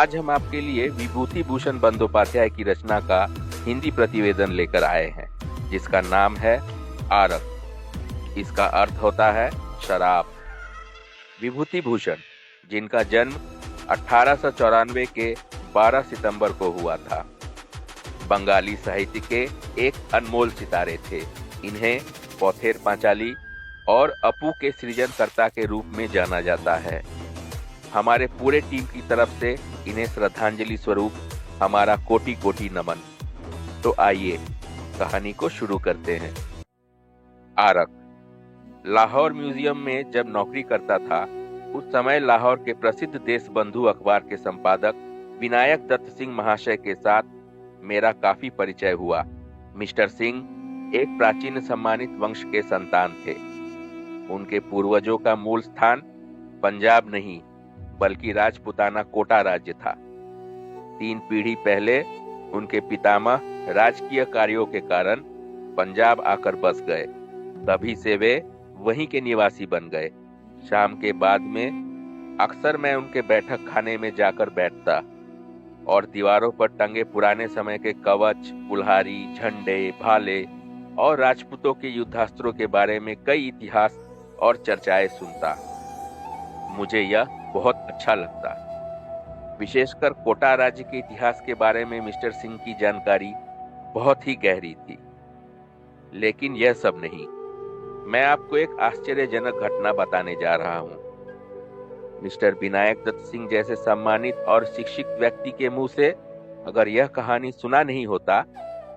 आज हम आपके लिए विभूति भूषण बंदोपाध्याय की रचना का हिंदी प्रतिवेदन लेकर आए हैं, जिसका नाम है आरक। इसका अर्थ होता है शराब। विभूति भूषण, जिनका जन्म 1894 के 12 सितंबर को हुआ था, बंगाली साहित्य के एक अनमोल सितारे थे। इन्हें पौथेर पांचाली और अपू के सृजनकर्ता के रूप में जाना जाता है। हमारे पूरे टीम की तरफ से इन्हें श्रद्धांजलि स्वरूप हमारा कोटि कोटि नमन। तो आइए कहानी को शुरू करते हैं। आरक। लाहौर म्यूजियम में जब नौकरी करता था, उस समय लाहौर के प्रसिद्ध देशबंधु अखबार के संपादक विनायक दत्त सिंह महाशय के साथ मेरा काफी परिचय हुआ। मिस्टर सिंह एक प्राचीन सम्मानित वंश के संतान थे। उनके पूर्वजों का मूल स्थान पंजाब नहीं बल्कि राजपुताना कोटा राज्य था। 3 पीढ़ी पहले उनके पितामह राजकीय कार्यों के कारण पंजाब आकर बस गए। तभी से वे वहीं के निवासी बन गए। शाम के बाद में अक्सर मैं उनके बैठक खाने में जाकर बैठता और दीवारों पर टंगे पुराने समय के कवच, कुल्हाड़ी, झंडे, भाले और राजपूतों के युद्धास्त्रों के बारे में कई इतिहास और चर्चाएं सुनता। मुझे यह बहुत अच्छा लगता। विशेषकर कोटा राज्य के इतिहास के बारे में मिस्टर सिंह की जानकारी बहुत ही गहरी थी। लेकिन यह सब नहीं, मैं आपको एक आश्चर्यजनक घटना बताने जा रहा हूँ। मिस्टर विनायक दत्त सिंह जैसे सम्मानित और शिक्षित व्यक्ति के मुंह से अगर यह कहानी सुना नहीं होता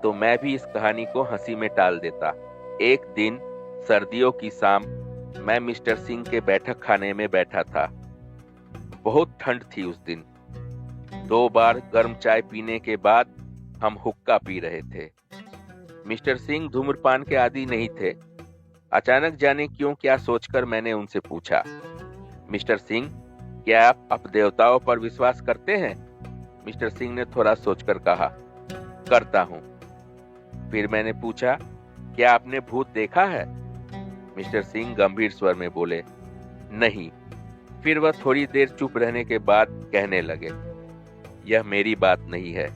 तो मैं भी इस कहानी को हंसी में टाल देता। एक दिन सर्दियों की शाम मैं मिस्टर सिंह के बैठक खाने में बैठा था। बहुत ठंड थी उस दिन। 2 बार गर्म चाय पीने के बाद हम हुक्का पी रहे थे। मिस्टर सिंह धूम्रपान के आदी नहीं थे। अचानक जाने क्यों क्या सोचकर मैंने उनसे पूछा, मिस्टर सिंह, क्या आप अपदेवताओं पर विश्वास करते हैं? मिस्टर सिंह ने थोड़ा सोचकर कहा, करता हूं। फिर मैंने पूछा, क्या आपने भूत देखा है? मिस्टर सिंह गंभीर स्वर में बोले, नहीं। फिर वह थोड़ी देर चुप रहने के बाद कहने लगे, यह मेरी बात नहीं है,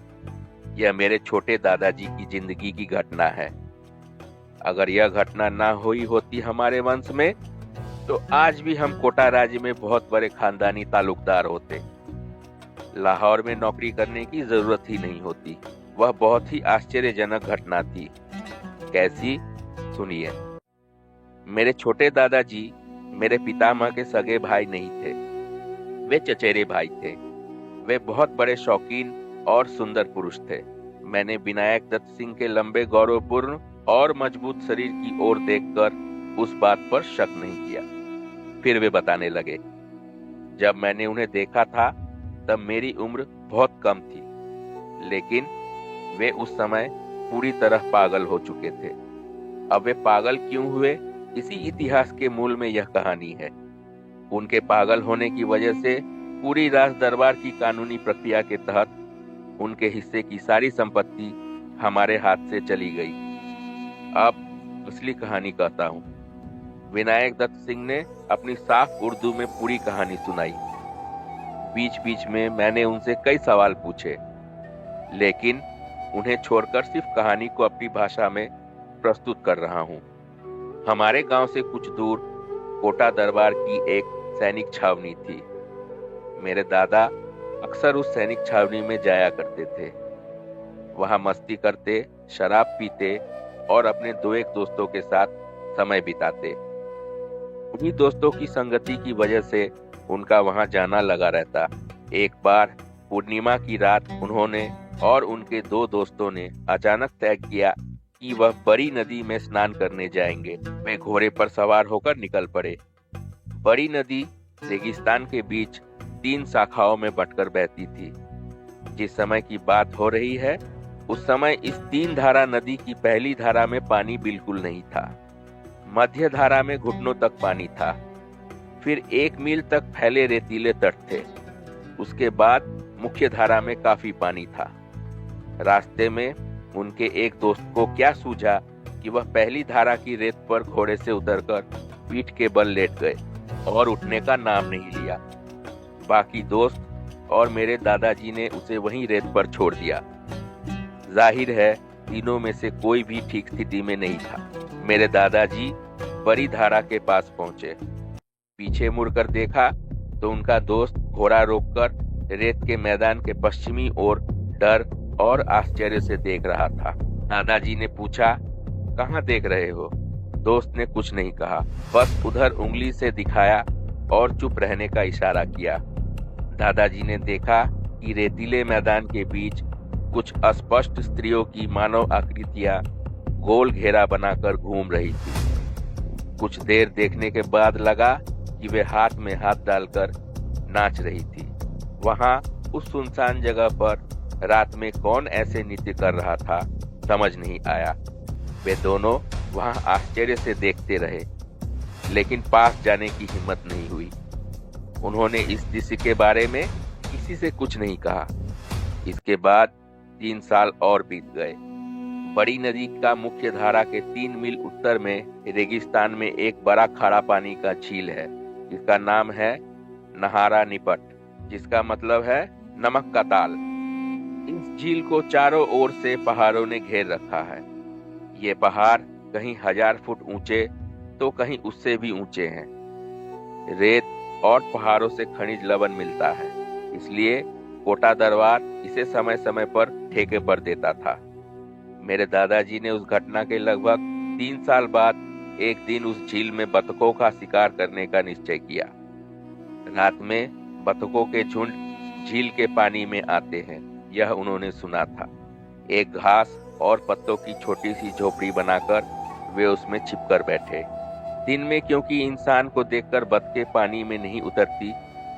यह मेरे छोटे दादाजी की जिंदगी की घटना है। अगर यह घटना ना हुई होती हमारे वंश में तो आज भी हम कोटा राज्य में बहुत बड़े खानदानी ताल्लुकदार होते। लाहौर में नौकरी करने की जरूरत ही नहीं होती। वह बहुत ही आश्चर्यजनक घटना थी। कैसी? सुनिए। मेरे छोटे दादाजी मेरे पितामह के सगे भाई नहीं थे, वे चचेरे भाई थे। वे बहुत बड़े शौकीन और सुंदर पुरुष थे। मैंने विनायक दत्त सिंह के लंबे, गौरवपूर्ण और मजबूत शरीर की ओर देखकर उस बात पर शक नहीं किया। फिर वे बताने लगे, जब मैंने उन्हें देखा था तब मेरी उम्र बहुत कम थी, लेकिन वे उस समय पूरी तरह पागल हो चुके थे। अब वे पागल क्यों हुए, इसी इतिहास के मूल में यह कहानी है। उनके पागल होने की वजह से पूरी राज दरबार की कानूनी प्रक्रिया के तहत उनके हिस्से की सारी संपत्ति हमारे हाथ से चली गई। अब असली कहानी कहता हूँ। विनायक दत्त सिंह ने अपनी साफ उर्दू में पूरी कहानी सुनाई। बीच बीच में मैंने उनसे कई सवाल पूछे, लेकिन उन्हें छोड़कर सिर्फ कहानी को अपनी भाषा में प्रस्तुत कर रहा हूँ। हमारे गांव से कुछ दूर कोटा दरबार की एक सैनिक छावनी थी। मेरे दादा अक्सर उस सैनिक छावनी में जाया करते थे। वहां मस्ती करते, शराब पीते और अपने 2-1 दोस्तों के साथ समय बिताते। उन्हीं दोस्तों की संगति की वजह से उनका वहां जाना लगा रहता। एक बार पूर्णिमा की रात उन्होंने और उनके 2 दोस्तों ने अचानक तय किया कि वह बड़ी नदी में स्नान करने जाएंगे। वे घोड़े पर सवार होकर निकल पड़े। बड़ी नदी रेगिस्तान के बीच 3 शाखाओं में बंटकर बहती थी। जिस समय की बात हो रही है, उस समय इस 3 धारा नदी की पहली धारा में पानी बिल्कुल नहीं था। मध्य धारा में घुटनों तक पानी था। फिर 1 मील तक फैले रेतीले तट थे। उसके बाद मुख्य धारा में काफी पानी था। रास्ते में उनके एक दोस्त को क्या सूझा कि वह पहली धारा की रेत पर घोड़े से उतरकर पीठ के बल लेट गए और उठने का नाम नहीं लिया। बाकी दोस्त और मेरे दादाजी ने उसे वहीं रेत पर छोड़ दिया। जाहिर है तीनों में से कोई भी ठीक स्थिति में नहीं था। मेरे दादाजी बड़ी धारा के पास पहुंचे। पीछे मुड़कर देखा तो उनका दोस्त घोड़ा रोककर रेत के मैदान के पश्चिमी ओर डर और आश्चर्य से देख रहा था। दादाजी ने पूछा, कहाँ देख रहे हो? दोस्त ने कुछ नहीं कहा, बस उधर उंगली से दिखाया और चुप रहने का इशारा किया। दादाजी ने देखा कि रेतीले मैदान के बीच कुछ अस्पष्ट स्त्रियों की मानव आकृतियां गोल घेरा बनाकर घूम रही थी। कुछ देर देखने के बाद लगा कि वे हाथ में हाथ डालकर नाच रही थी। वहां उस सुनसान जगह पर रात में कौन ऐसे नृत्य कर रहा था, समझ नहीं आया। वे दोनों वहां आश्चर्य से देखते रहे, लेकिन पास जाने की हिम्मत नहीं हुई। उन्होंने इस दृश्य के बारे में किसी से कुछ नहीं कहा। इसके बाद 3 साल और बीत गए। बड़ी नदी का मुख्य धारा के 3 मील उत्तर में रेगिस्तान में एक बड़ा खारा पानी का झील है, जिसका नाम है नहारा निपट, जिसका मतलब है नमक का ताल। इस झील को चारों ओर से पहाड़ों ने घेर रखा है। ये पहाड़ कहीं 1000 फुट ऊंचे तो कहीं उससे भी ऊंचे हैं। रेत और पहाड़ों से खनिज लवण मिलता है, इसलिए कोटा दरबार इसे समय समय पर ठेके पर देता था। मेरे दादाजी ने उस घटना के लगभग 3 साल बाद एक दिन उस झील में बतखों का शिकार करने का निश्चय किया। रात में बतखों के झुंड झील के पानी में आते हैं, यह उन्होंने सुना था। एक घास और पत्तों की छोटी सी झोपड़ी बनाकर वे उसमें छिपकर बैठे। दिन में क्योंकि इंसान को देखकर बतखें पानी में नहीं उतरती,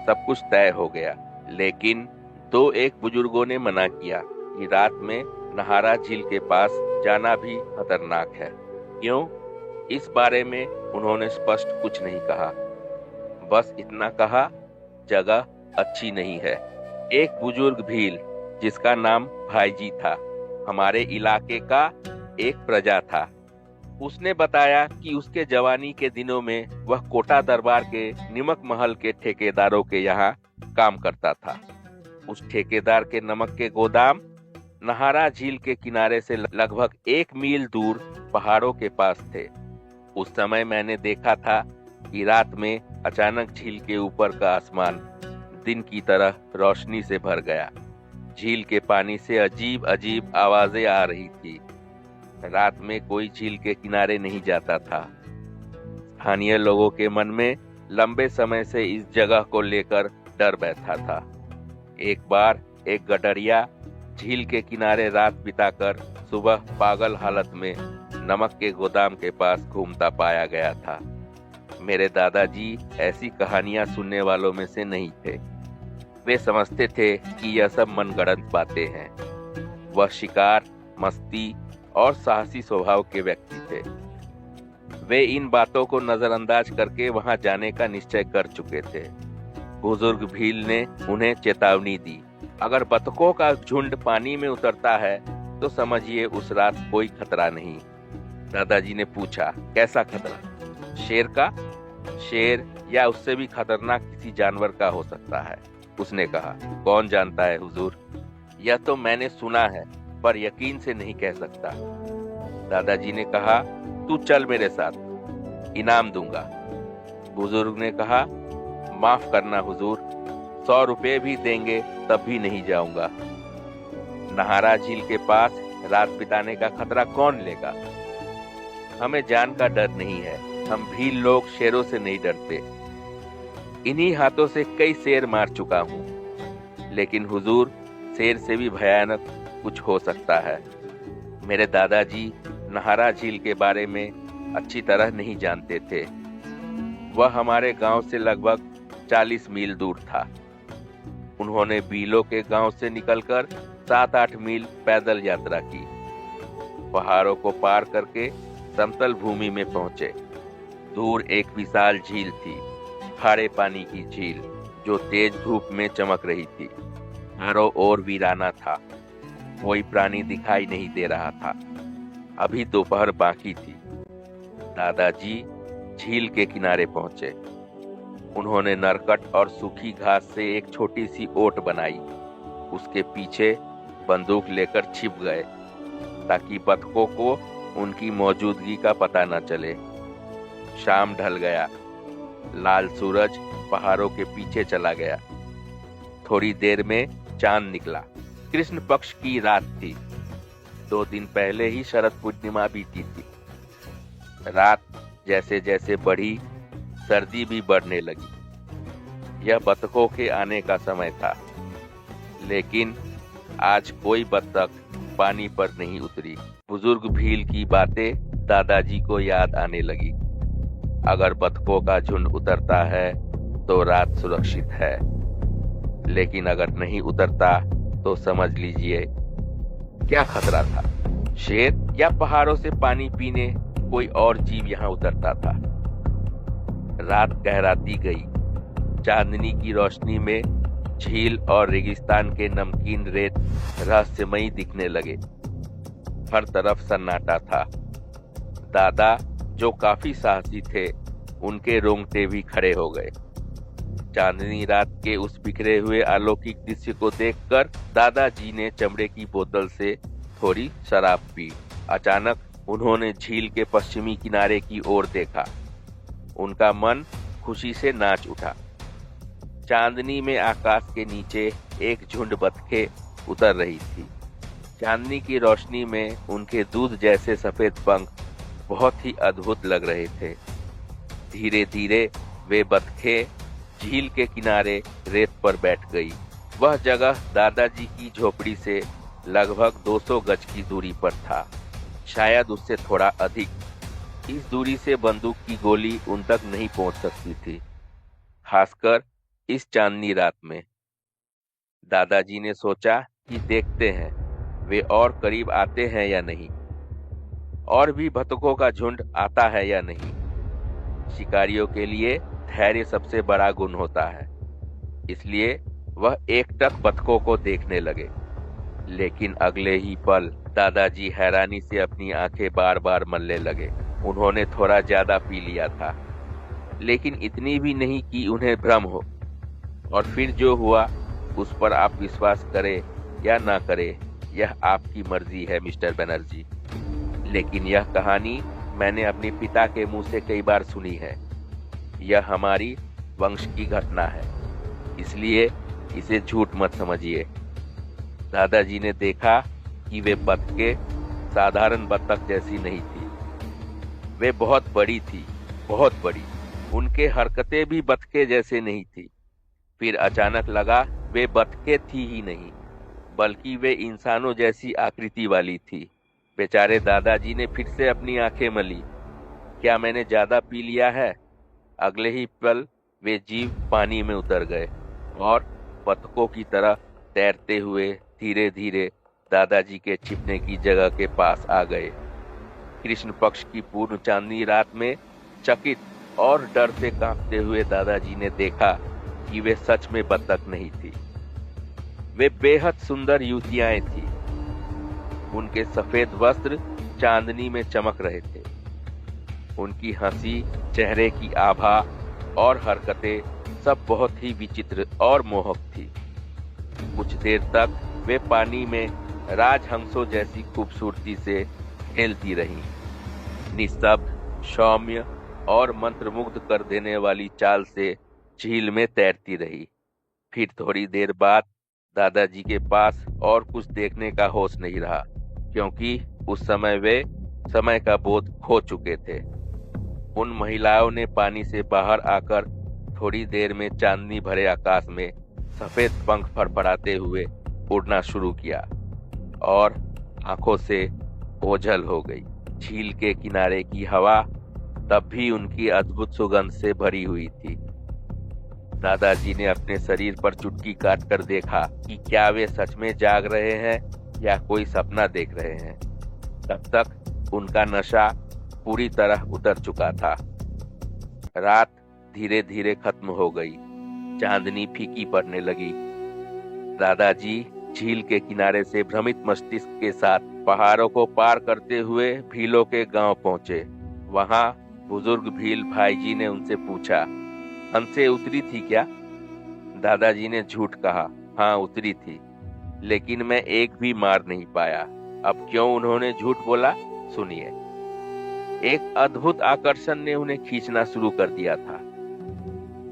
सब कुछ तय हो गया। लेकिन एक बुजुर्गों ने मना किया कि रात में नहारा झील के पास जाना भी खतरनाक है। क्यों? इस बारे में उन्होंने स्पष्ट कुछ नहीं कहा, बस इतना कहा, जगह अच्छी नहीं है। एक बुजुर्ग भील, जिसका नाम भाईजी था, हमारे इलाके का एक प्रजा था। उसने बताया कि उसके जवानी के दिनों में वह कोटा दरबार के निमक महल के ठेकेदारों के यहाँ काम करता था। उस ठेकेदार के नमक के गोदाम नहारा झील के किनारे से लगभग 1 मील दूर पहाड़ों के पास थे। उस समय मैंने देखा था कि रात में अचानक झील के ऊपर का आसमान दिन की तरह रोशनी से भर गया। झील के पानी से अजीब अजीब आवाजें आ रही थी। रात में कोई झील के किनारे नहीं जाता था। स्थानीय लोगों के मन में लंबे समय से इस जगह को लेकर डर बैठा था। एक बार एक गडरिया झील के किनारे रात बिताकर सुबह पागल हालत में नमक के गोदाम के पास घूमता पाया गया था। मेरे दादाजी ऐसी कहानियां सुनने वालों में से नहीं थे। वे समझते थे कि यह सब मनगढ़ंत बातें हैं। वह शिकार, मस्ती और साहसी स्वभाव के व्यक्ति थे। वे इन बातों को नजरअंदाज करके वहां जाने का निश्चय कर चुके थे। बुजुर्ग भील ने उन्हें चेतावनी दी, अगर बतखों का झुंड पानी में उतरता है तो समझिए उस रात कोई खतरा नहीं। दादाजी ने पूछा, कैसा खतरा? शेर का? शेर या उससे भी खतरनाक किसी जानवर का हो सकता है, उसने कहा। कौन जानता है हुजूर? यह तो मैंने सुना है, पर यकीन से नहीं कह सकता। दादाजी ने कहा, तू चल मेरे साथ, इनाम दूंगा। बुजुर्ग ने कहा, माफ करना हुजूर, 100 रुपए भी देंगे तब भी नहीं जाऊंगा। नहारा झील के पास रात बिताने का खतरा कौन लेगा? हमें जान का डर नहीं है। हम भील लोग शेरों से नहीं डरते। इन्हीं हाथों से कई शेर मार चुका हूँ। लेकिन हुजूर, शेर से भी भयानक कुछ हो सकता है। मेरे दादाजी नहारा झील के बारे में अच्छी तरह नहीं जानते थे। वह हमारे गांव से लगभग 40 मील दूर था। उन्होंने बीलों के गांव से निकलकर 7-8 मील पैदल यात्रा की। पहाड़ों को पार करके समतल भूमि में पहुंचे। दूर एक विशाल झील थी, खारे पानी की झील, जो तेज धूप में चमक रही थी। चारों ओर वीराना था, कोई प्राणी दिखाई नहीं दे रहा था। अभी दोपहर बाकी थी। दादाजी झील के किनारे पहुंचे। उन्होंने नरकट और सूखी घास से एक छोटी सी ओट बनाई। उसके पीछे बंदूक लेकर छिप गए ताकि बतखों को उनकी मौजूदगी का पता न चले। शाम ढल गया। लाल सूरज पहाड़ों के पीछे चला गया। थोड़ी देर में चांद निकला। कृष्ण पक्ष की रात थी। 2 दिन पहले ही शरद पूर्णिमा बीती थी। रात जैसे जैसे बढ़ी, सर्दी भी बढ़ने लगी। यह बतखों के आने का समय था, लेकिन आज कोई बतख पानी पर नहीं उतरी। बुजुर्ग भील की बातें दादाजी को याद आने लगी। अगर बतखों का झुंड उतरता है तो रात सुरक्षित है, लेकिन अगर नहीं उतरता तो समझ लीजिए क्या खतरा था। शेर या पहाड़ों से पानी पीने कोई और जीव यहाँ उतरता था। रात गहराती गई। चांदनी की रोशनी में झील और रेगिस्तान के नमकीन रेत रहस्यमयी दिखने लगे। हर तरफ सन्नाटा था। दादा, जो काफी साहसी थे, उनके रोंगटे भी खड़े हो गए। चांदनी रात के उस बिखरे हुए अलौकिक दृश्य को देखकर दादाजी ने चमड़े की बोतल से थोड़ी शराब पी। अचानक उन्होंने झील के पश्चिमी किनारे की ओर देखा। उनका मन खुशी से नाच उठा। चांदनी में आकाश के नीचे एक झुंड बतखें उतर रही थी। चांदनी की रोशनी में उनके दूध जैसे सफेद पंख बहुत ही अद्भुत लग रहे थे। धीरे धीरे वे बतखें झील के किनारे रेत पर बैठ गई। वह जगह दादाजी की झोपड़ी से लगभग 200 गज की दूरी पर था, शायद उससे थोड़ा अधिक। इस दूरी से बंदूक की गोली उन तक नहीं पहुंच सकती थी, खासकर इस चांदनी रात में। दादाजी ने सोचा कि देखते हैं वे और करीब आते हैं या नहीं, और भी बतखों का झुंड आता है या नहीं। शिकारियों के लिए धैर्य सबसे बड़ा गुण होता है, इसलिए वह एकटक बतखों को देखने लगे। लेकिन अगले ही पल दादाजी हैरानी से अपनी आंखें बार बार मलने लगे। उन्होंने थोड़ा ज्यादा पी लिया था, लेकिन इतनी भी नहीं कि उन्हें भ्रम हो। और फिर जो हुआ उस पर आप विश्वास करें या ना करें, यह आपकी मर्जी है मिस्टर बनर्जी। लेकिन यह कहानी मैंने अपने पिता के मुंह से कई बार सुनी है। यह हमारी वंश की घटना है, इसलिए इसे झूठ मत समझिए। दादाजी ने देखा कि वे बतखें साधारण बतख जैसी नहीं थी। वे बहुत बड़ी थी, बहुत बड़ी। उनके हरकतें भी बतखे जैसे नहीं थी। फिर अचानक लगा वे बतखे थी ही नहीं, बल्कि वे इंसानों जैसी आकृति वाली थी। बेचारे दादाजी ने फिर से अपनी आंखें मली। क्या मैंने ज्यादा पी लिया है? अगले ही पल वे जीव पानी में उतर गए और बतखों की तरह तैरते हुए धीरे धीरे दादाजी के छिपने की जगह के पास आ गए। कृष्ण पक्ष की पूर्ण चांदनी रात में चकित और डर से कांपते हुए दादाजी ने देखा कि वे सच में बतख नहीं थी। वे बेहद सुंदर युवतियां थी। उनके सफेद वस्त्र चांदनी में चमक रहे थे। उनकी हंसी, चेहरे की आभा और हरकतें सब बहुत ही विचित्र और मोहक थी। कुछ देर तक वे पानी में राजहंसों जैसी खूबसूरती से खेलती रहीं, निस्तब्ध, सौम्य और मंत्रमुग्ध कर देने वाली चाल से झील में तैरती रही। फिर थोड़ी देर बाद दादाजी के पास और कुछ देखने का होश नहीं रहा, क्योंकि उस समय वे समय का बोध खो चुके थे। उन महिलाओं ने पानी से बाहर आकर थोड़ी देर में चांदनी भरे आकाश में सफेद पंख फड़फड़ाते हुए उड़ना शुरू किया और आंखों से ओझल हो गई। झील के किनारे की हवा तब भी उनकी अद्भुत सुगंध से भरी हुई थी। दादाजी ने अपने शरीर पर चुटकी काट कर देखा कि क्या वे सच में जाग रहे हैं या कोई सपना देख रहे हैं। तब तक उनका नशा पूरी तरह उतर चुका था। रात धीरे धीरे खत्म हो गई। चांदनी फीकी पड़ने लगी। दादाजी झील के किनारे से भ्रमित मस्तिष्क के साथ पहाड़ों को पार करते हुए भीलों के गांव पहुंचे। वहां बुजुर्ग भील भाई जी ने उनसे पूछा, हमसे उतरी थी क्या? दादाजी ने झूठ कहा। हाँ, उतरी थी, लेकिन मैं एक भी मार नहीं पाया। अब क्यों उन्होंने झूठ बोला, सुनिए। एक अद्भुत आकर्षण ने उन्हें खींचना शुरू कर दिया था।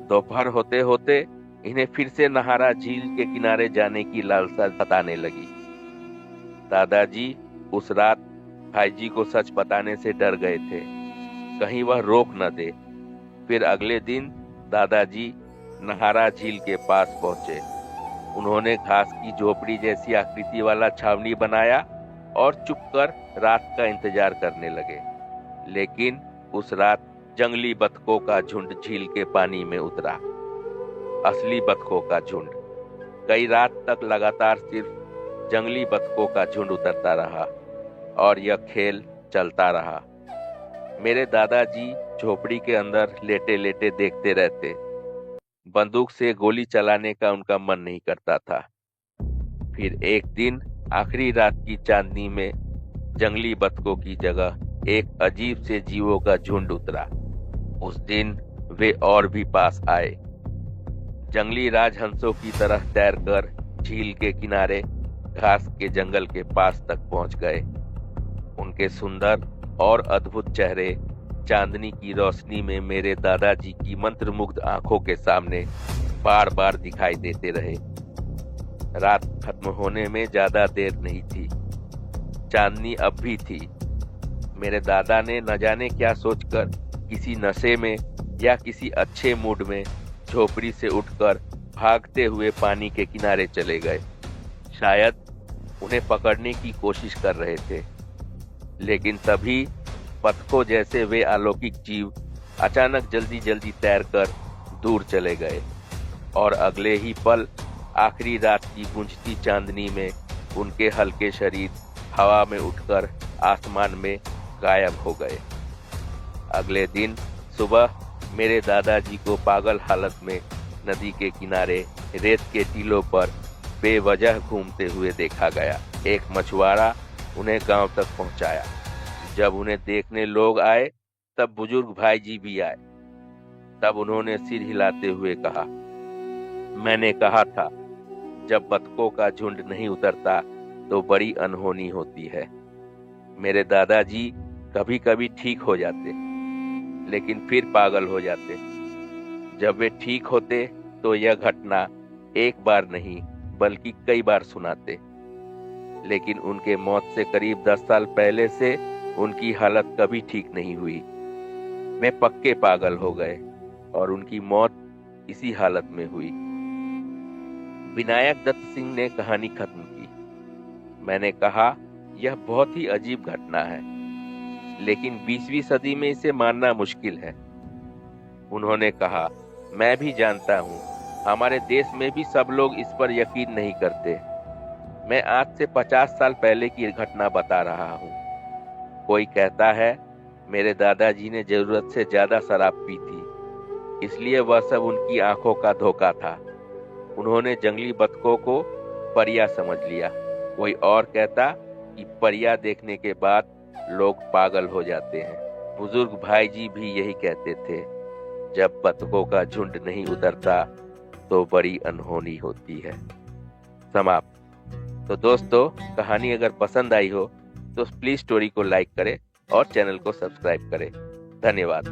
दोपहर होते होते इन्हें फिर से नहारा झील के किनारे जाने की लालसा सताने लगी। दादाजी उस रात भाई जी को सच बताने से डर गए थे, कहीं वह रोक न दे। फिर अगले दिन दादाजी नहारा झील के पास पहुंचे। उन्होंने घास की झोपड़ी जैसी आकृति वाला छावनी बनाया और चुपकर रात का इंतजार करने लगे। लेकिन उस रात जंगली बतखों का झुंड झील के पानी में उतरा। असली बतखों का झुंड। कई रात तक लगातार सिर्फ जंगली बतखों का झुंड उतरता रहा और यह खेल चलता रहा। मेरे दादाजी झोपड़ी के अंदर लेटे लेटे देखते रहते। बंदूक से गोली चलाने का उनका मन नहीं करता था। फिर एक दिन आखिरी रात की चांदनी में जंगली बतखों की जगह एक अजीब से जीवों का झुंड उतरा। उस दिन वे और भी पास आए। जंगली राजहंसों की तरह तैरकर झील के किनारे घास के जंगल के पास तक पहुंच गए। उनके सुंदर और अद्भुत चेहरे चांदनी की रोशनी में मेरे दादाजी की मंत्रमुग्ध आंखों के सामने बार बार दिखाई देते रहे। रात खत्म होने में ज्यादा देर नहीं थी। चांदनी अब भी थी। मेरे दादा ने न जाने क्या सोचकर किसी नशे में या किसी अच्छे मूड में झोपड़ी से उठकर भागते हुए पानी के किनारे चले गए। शायद उन्हें पकड़ने की कोशिश कर रहे थे। लेकिन तभी बतखों जैसे वे अलौकिक जीव अचानक जल्दी जल्दी तैरकर दूर चले गए और अगले ही पल आखिरी रात की गूंजती चांदनी में उनके हल्के शरीर हवा में उठकर आसमान में गायब हो गए। अगले दिन सुबह मेरे दादाजी को पागल हालत में नदी के किनारे रेत के टीलों पर बेवजह घूमते हुए देखा गया। एक मछुआरा उन्हें गांव तक पहुंचाया। जब उन्हें देखने लोग आए तब बुजुर्ग भाई जी भी आए। तब उन्होंने सिर हिलाते हुए कहा, मैंने कहा था जब बतखों का झुंड नहीं उतरता तो बड़ी अनहोनी होती है। मेरे दादाजी कभी कभी ठीक हो जाते, लेकिन फिर पागल हो जाते। जब वे ठीक होते तो यह घटना एक बार नहीं बल्कि कई बार सुनाते। लेकिन उनके मौत से करीब 10 साल पहले से उनकी हालत कभी ठीक नहीं हुई। वे पक्के पागल हो गए और उनकी मौत इसी हालत में हुई। विनायक दत्त सिंह ने कहानी खत्म की। मैंने कहा, यह बहुत ही अजीब घटना है, लेकिन 20वीं सदी में इसे मानना मुश्किल है। उन्होंने कहा, मैं भी जानता हूँ, हमारे देश में भी सब लोग इस पर यकीन नहीं करते। मैं आज से 50 साल पहले की घटना बता रहा हूँ। कोई कहता है मेरे दादाजी ने जरूरत से ज्यादा शराब पी थी, इसलिए वह सब उनकी आंखों का धोखा था। उन्होंने जंगली बतखों को परिया समझ लिया। कोई और कहता कि परिया देखने के बाद लोग पागल हो जाते हैं। बुजुर्ग भाई जी भी यही कहते थे, जब बतखों का झुंड नहीं उतरता तो बड़ी अनहोनी होती है। समाप्त। तो दोस्तों, कहानी अगर पसंद आई हो तो प्लीज स्टोरी को लाइक करें और चैनल को सब्सक्राइब करें। धन्यवाद।